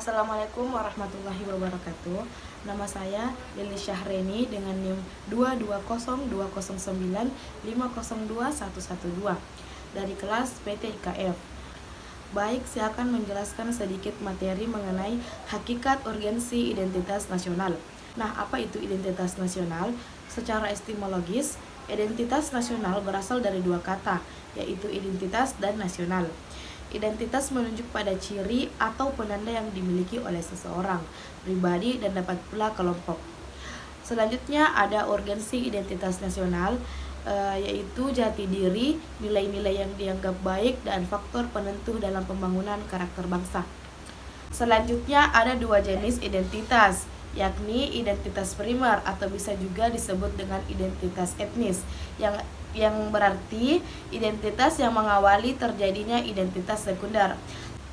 Assalamualaikum warahmatullahi wabarakatuh. Nama saya Lili Syahreni dengan NIM 2202095021112 dari kelas PT IKF. Baik, saya akan menjelaskan sedikit materi mengenai hakikat urgensi identitas nasional. Nah, apa itu identitas nasional? Secara etimologis, identitas nasional berasal dari dua kata, yaitu identitas dan nasional. Identitas menunjuk pada ciri atau penanda yang dimiliki oleh seseorang, pribadi, dan dapat pula kelompok. Selanjutnya ada urgensi identitas nasional, yaitu jati diri, nilai-nilai yang dianggap baik, dan faktor penentu dalam pembangunan karakter bangsa. Selanjutnya ada dua jenis identitas, yakni identitas primer atau bisa juga disebut dengan identitas etnis, yang berarti identitas yang mengawali terjadinya identitas sekunder.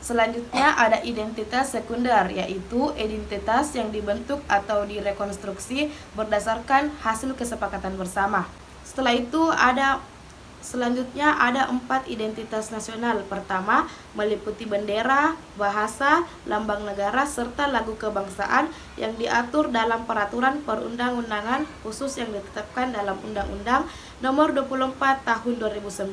Selanjutnya ada identitas sekunder, yaitu identitas yang dibentuk atau direkonstruksi berdasarkan hasil kesepakatan bersama. Selanjutnya ada 4 identitas nasional. Pertama, meliputi bendera, bahasa, lambang negara, serta lagu kebangsaan yang diatur dalam peraturan perundang-undangan khusus yang ditetapkan dalam Undang-Undang Nomor 24 Tahun 2009,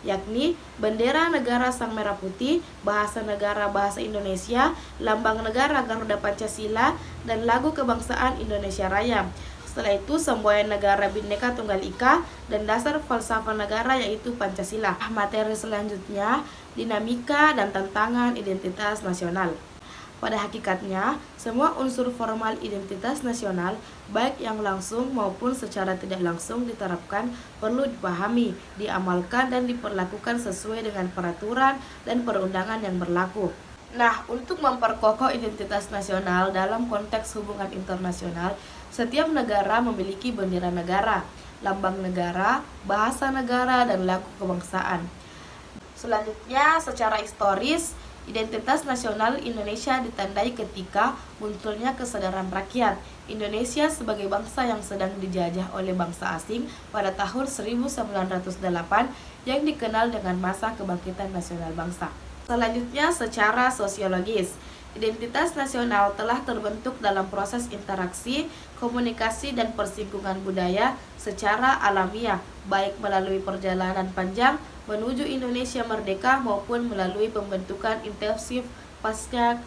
yakni bendera negara Sang Merah Putih, bahasa negara Bahasa Indonesia, lambang negara Garuda Pancasila, dan lagu kebangsaan Indonesia Raya. Setelah itu semboyan negara Bhinneka Tunggal Ika dan dasar falsafah negara yaitu Pancasila. Materi selanjutnya dinamika dan tantangan identitas nasional. Pada hakikatnya, semua unsur formal identitas nasional, baik yang langsung maupun secara tidak langsung diterapkan, perlu dipahami, diamalkan, dan diperlakukan sesuai dengan peraturan dan perundangan yang berlaku. Nah, untuk memperkokoh identitas nasional dalam konteks hubungan internasional, setiap negara memiliki bendera negara, lambang negara, bahasa negara, dan lagu kebangsaan. Selanjutnya, secara historis, identitas nasional Indonesia ditandai ketika munculnya kesadaran rakyat Indonesia sebagai bangsa yang sedang dijajah oleh bangsa asing pada tahun 1908 yang dikenal dengan masa kebangkitan nasional bangsa. Selanjutnya, secara sosiologis, identitas nasional telah terbentuk dalam proses interaksi, komunikasi, dan persinggungan budaya secara alamiah, baik melalui perjalanan panjang menuju Indonesia merdeka maupun melalui pembentukan intensif pasca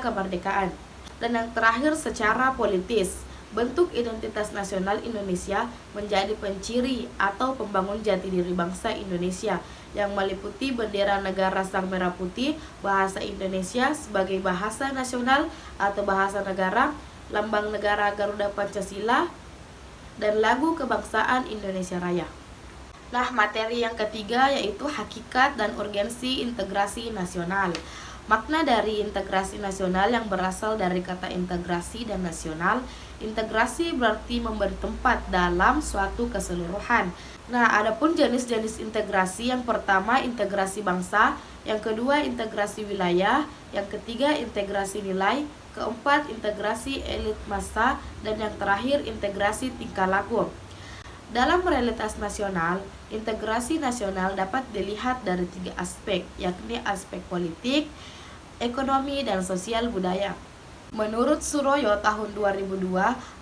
kemerdekaan. Dan yang terakhir, secara politis, bentuk identitas nasional Indonesia menjadi penciri atau pembangun jati diri bangsa Indonesia yang meliputi bendera negara Sang Merah Putih, bahasa Indonesia sebagai bahasa nasional atau bahasa negara, lambang negara Garuda Pancasila, dan lagu kebangsaan Indonesia Raya. Nah, materi yang ketiga yaitu hakikat dan urgensi integrasi nasional. Makna dari integrasi nasional yang berasal dari kata integrasi dan nasional. Integrasi berarti memberi tempat dalam suatu keseluruhan. Nah, adapun jenis-jenis integrasi, yang pertama integrasi bangsa, yang kedua integrasi wilayah, yang ketiga integrasi nilai, keempat integrasi elit massa, dan yang terakhir integrasi tingkah laku. Dalam realitas nasional, integrasi nasional dapat dilihat dari 3 aspek, yakni aspek politik, ekonomi, dan sosial budaya. Menurut Suroyo tahun 2002,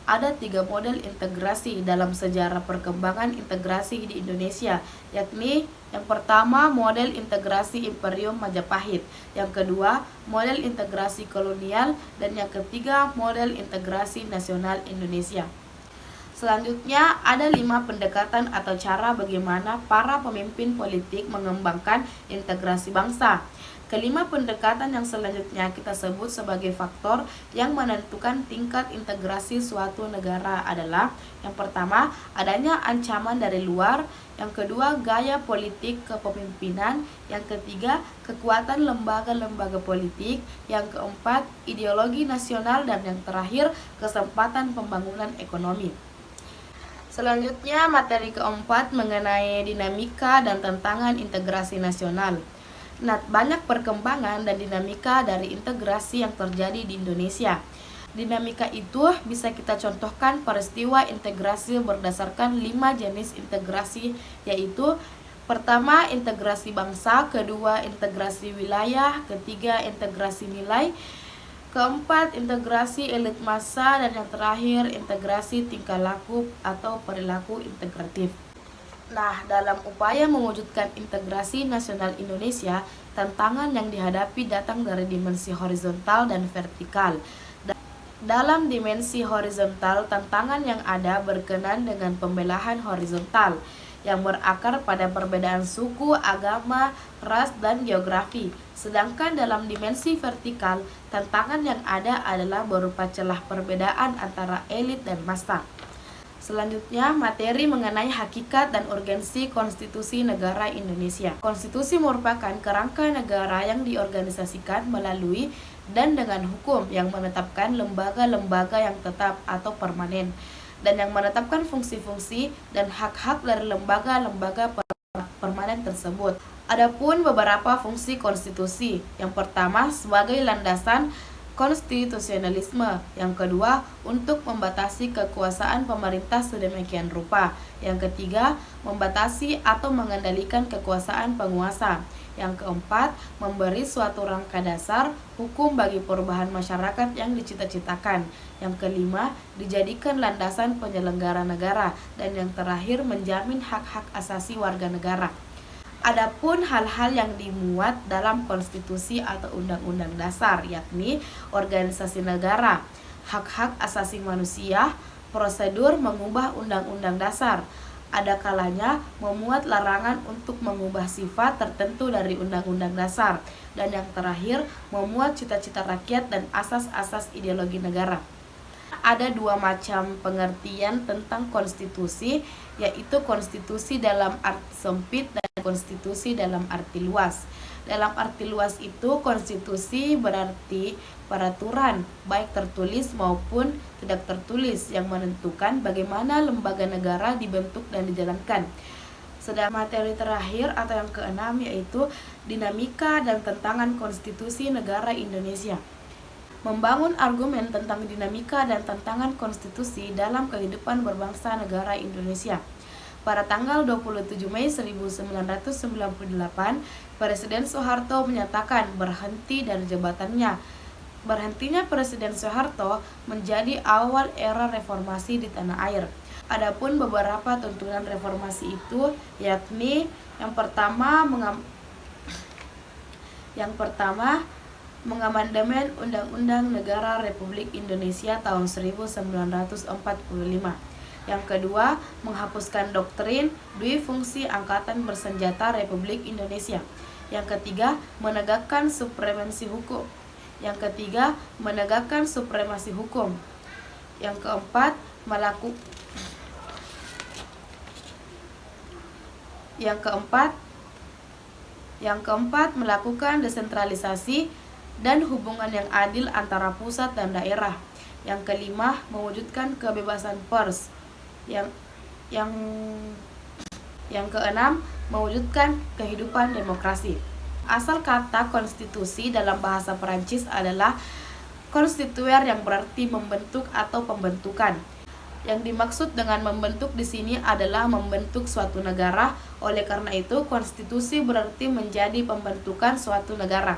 ada 3 model integrasi dalam sejarah perkembangan integrasi di Indonesia, yakni yang pertama model integrasi Imperium Majapahit, yang kedua model integrasi kolonial, dan yang ketiga model integrasi nasional Indonesia. Selanjutnya ada 5 pendekatan atau cara bagaimana para pemimpin politik mengembangkan integrasi bangsa. Kelima pendekatan yang selanjutnya kita sebut sebagai faktor yang menentukan tingkat integrasi suatu negara adalah: yang pertama, adanya ancaman dari luar, yang kedua, gaya politik kepemimpinan, yang ketiga, kekuatan lembaga-lembaga politik, yang keempat, ideologi nasional, dan yang terakhir, kesempatan pembangunan ekonomi. Selanjutnya, materi keempat mengenai dinamika dan tantangan integrasi nasional. Nah, banyak perkembangan dan dinamika dari integrasi yang terjadi di Indonesia. Dinamika itu bisa kita contohkan peristiwa integrasi berdasarkan 5 jenis integrasi, yaitu pertama integrasi bangsa, kedua integrasi wilayah, ketiga integrasi nilai, Keempat, integrasi elit massa, dan yang terakhir, integrasi tingkah laku atau perilaku integratif. Nah, dalam upaya mewujudkan integrasi nasional Indonesia, tantangan yang dihadapi datang dari dimensi horizontal dan vertikal. Dalam dimensi horizontal, tantangan yang ada berkenaan dengan pembelahan horizontal yang berakar pada perbedaan suku, agama, ras, dan geografi. Sedangkan dalam dimensi vertikal, tantangan yang ada adalah berupa celah perbedaan antara elit dan massa. Selanjutnya, materi mengenai hakikat dan urgensi konstitusi negara Indonesia. Konstitusi merupakan kerangka negara yang diorganisasikan melalui dan dengan hukum yang menetapkan lembaga-lembaga yang tetap atau permanen, dan yang menetapkan fungsi-fungsi dan hak-hak dari lembaga-lembaga permanen tersebut. Adapun beberapa fungsi konstitusi, yang pertama sebagai landasan konstitusionalisme, yang kedua untuk membatasi kekuasaan pemerintah sedemikian rupa, yang ketiga membatasi atau mengendalikan kekuasaan penguasa, yang keempat memberi suatu rangka dasar hukum bagi perubahan masyarakat yang dicita-citakan, yang kelima dijadikan landasan penyelenggara negara, dan yang terakhir menjamin hak-hak asasi warga negara. Adapun hal-hal yang dimuat dalam konstitusi atau undang-undang dasar, yakni organisasi negara, hak-hak asasi manusia, prosedur mengubah undang-undang dasar, ada kalanya memuat larangan untuk mengubah sifat tertentu dari undang-undang dasar, dan yang terakhir memuat cita-cita rakyat dan asas-asas ideologi negara. Ada dua macam pengertian tentang konstitusi, yaitu konstitusi dalam arti sempit dan konstitusi dalam arti luas. Dalam arti luas itu, konstitusi berarti peraturan, baik tertulis maupun tidak tertulis, yang menentukan bagaimana lembaga negara dibentuk dan dijalankan. Sedang materi terakhir atau yang keenam, yaitu dinamika dan tantangan konstitusi negara Indonesia. Membangun argumen tentang dinamika dan tantangan konstitusi dalam kehidupan berbangsa negara Indonesia. Pada tanggal 27 Mei 1998, Presiden Soeharto menyatakan berhenti dari jabatannya. Berhentinya Presiden Soeharto menjadi awal era reformasi di tanah air. Adapun beberapa tuntunan reformasi itu, yakni yang pertama mengamandemen Undang-Undang Negara Republik Indonesia tahun 1945. Yang kedua, menghapuskan doktrin dui fungsi Angkatan Bersenjata Republik Indonesia. Yang ketiga, menegakkan supremasi hukum. Yang ketiga, menegakkan supremasi hukum. Yang keempat, melakukan desentralisasi dan hubungan yang adil antara pusat dan daerah. Yang kelima, mewujudkan kebebasan pers. Yang keenam, mewujudkan kehidupan demokrasi. Asal kata konstitusi dalam bahasa Perancis adalah constituer, yang berarti membentuk atau pembentukan. Yang dimaksud dengan membentuk di sini adalah membentuk suatu negara. Oleh karena itu, konstitusi berarti menjadi pembentukan suatu negara.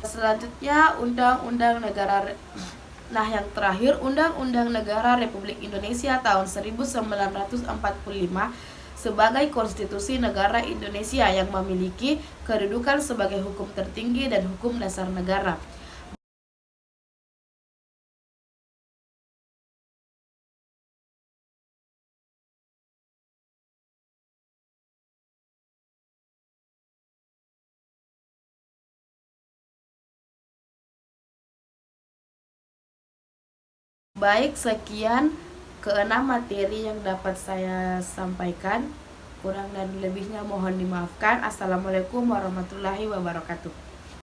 Selanjutnya, yang terakhir, Undang-Undang Negara Republik Indonesia tahun 1945 sebagai konstitusi negara Indonesia yang memiliki kedudukan sebagai hukum tertinggi dan hukum dasar negara. Baik, sekian keenam materi yang dapat saya sampaikan. Kurang dan lebihnya mohon dimaafkan. Assalamualaikum warahmatullahi wabarakatuh.